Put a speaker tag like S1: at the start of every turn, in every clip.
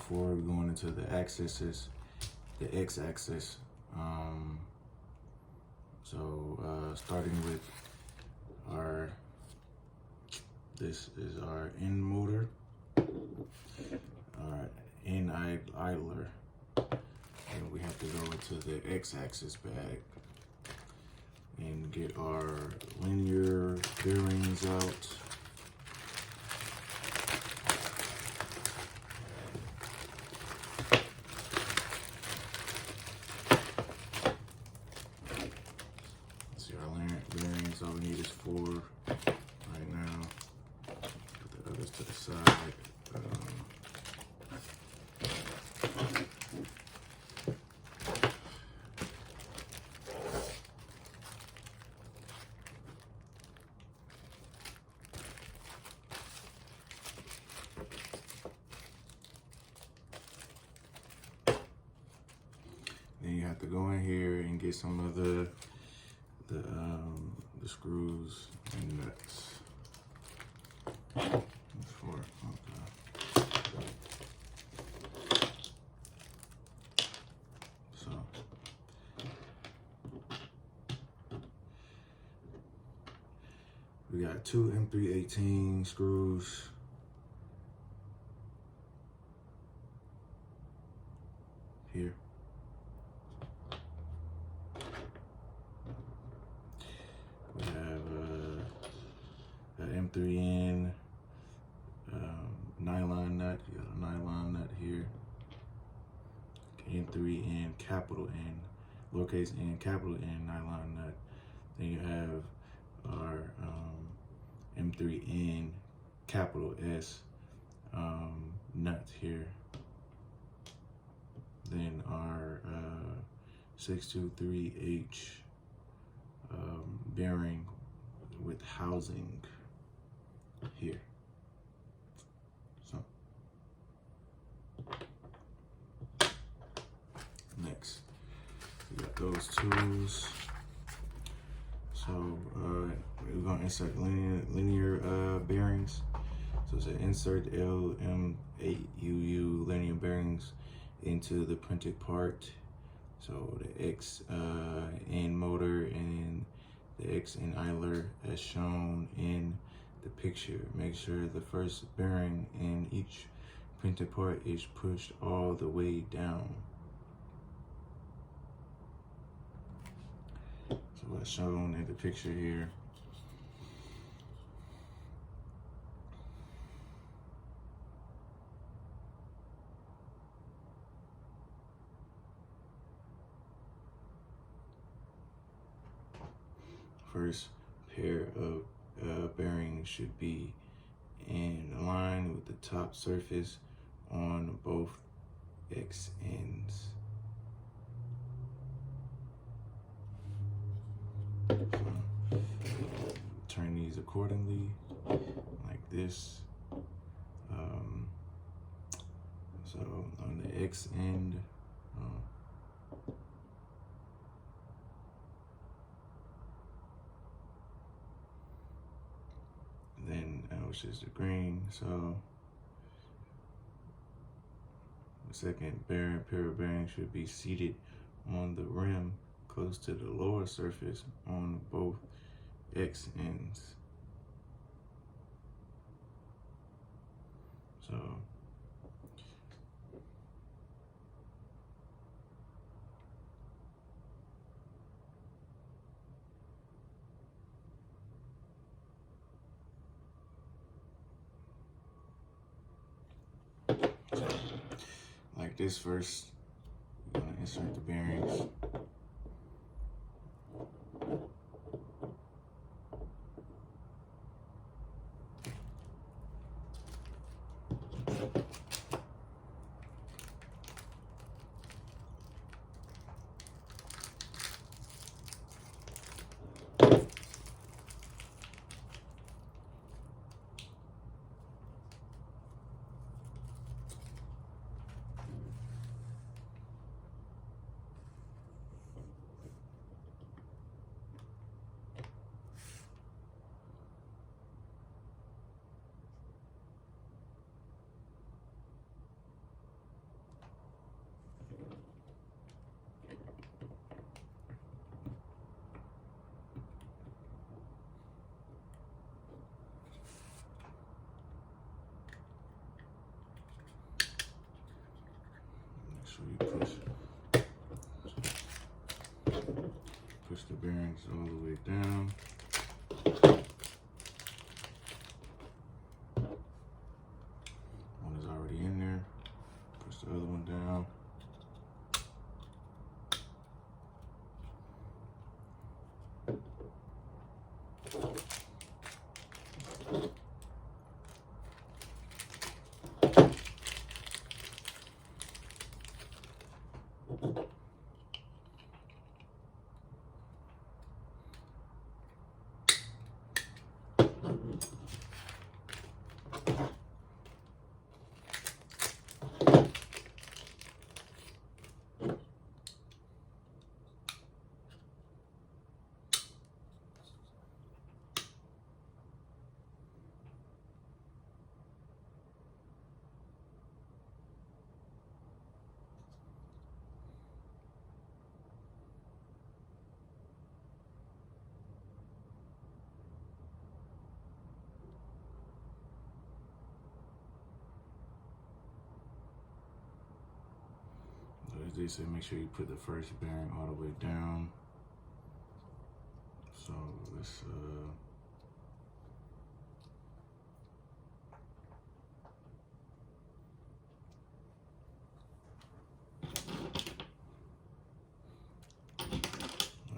S1: before going into the axes, the X-axis. Starting with this is our end motor, our end idler, and we have to go into the XAxis bag and get our linear bearings out. See, our linear bearings, all we need is 4 right now. Put the others to the side. Then you have to go in here and get some of the screws and nuts. So we got 2 M318 screws. Here. We have an M3N nylon nut. You got a nylon nut here. M3N capital N, lowercase n, capital N nylon nut. Then you have our M3N capital S nut here. Then our 623H bearing with housing here. So next, we got those tools. So we're gonna insert linear bearings. So it's an insert LM8UU linear bearings into the printed part. So the X-N motor and the X-N idler as shown in the picture. Make sure the first bearing in each printed part is pushed all the way down. So what's shown in the picture here. First pair of bearings should be in line with the top surface on both X ends. So, turn these accordingly, like this. So on the X end, then which is the green. So the second pair of bearings should be seated on the rim close to the lower surface on both X ends. So like this, first we're gonna insert the bearings. sure you push the bearings all the way down. One is already in there. Push the other one down. As they say, make sure you put the first bearing all the way down. So let's go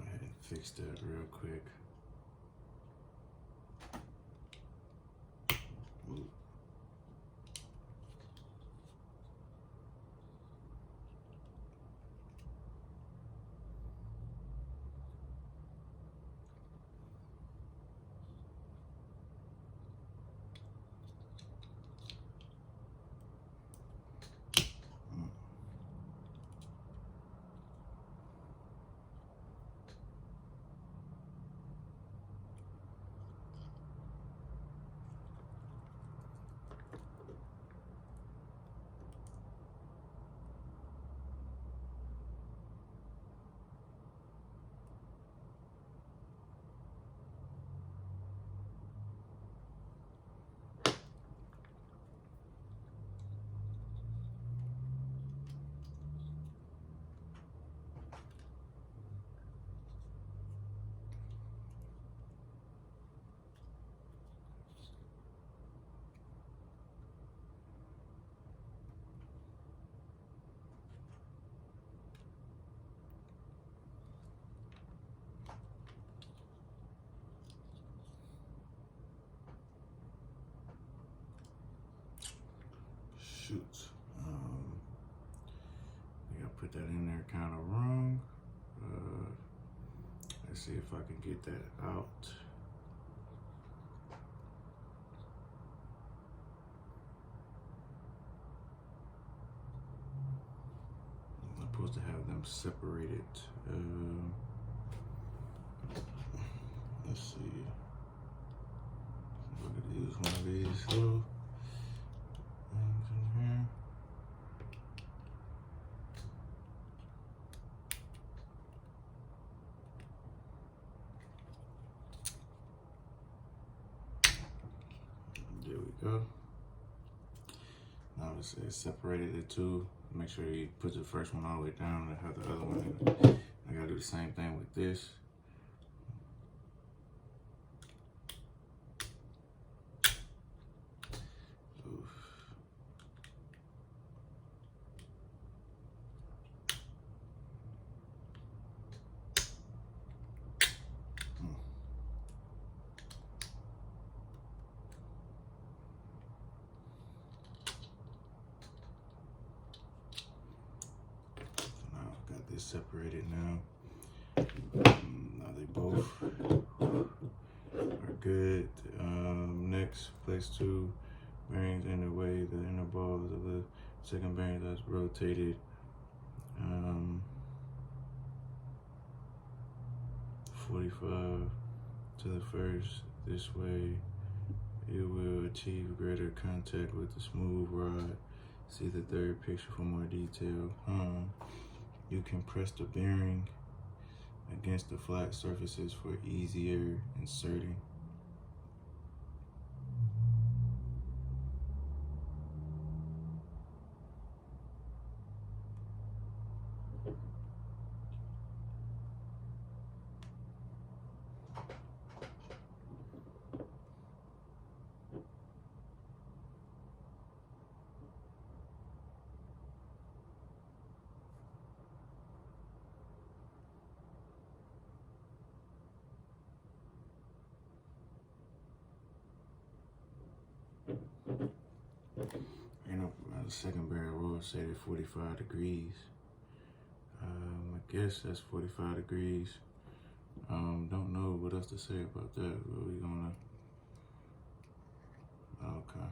S1: ahead and fix that real quick. Ooh. Shoot. I think I put that in there kind of wrong. Let's see if I can get that out. I'm supposed to have them separated. Let's see. I'm gonna use one of these little things in here. There we go. Now it's separated the two. Make sure you put the first one all the way down and have the other one in. I gotta do the same thing with this. Separated now. Now they both are good. Next, place two bearings in the way the inner balls of the second bearing that's rotated. 45 to the first. This way, it will achieve greater contact with the smooth rod. See the third picture for more detail. You can press the bearing against the flat surfaces for easier inserting. The second barrel roll set at 45 degrees. I guess that's 45 degrees. Don't know what else to say about that, but we're gonna, okay.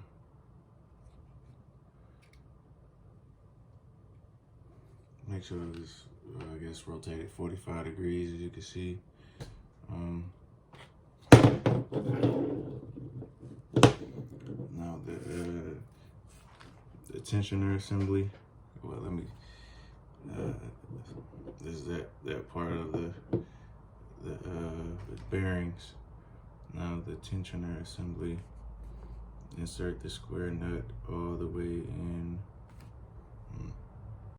S1: Make sure it's, I guess, rotated 45 degrees, as you can see. Now the tensioner assembly. Well, let me. This is that part of the bearings. Now the tensioner assembly. Insert the square nut all the way in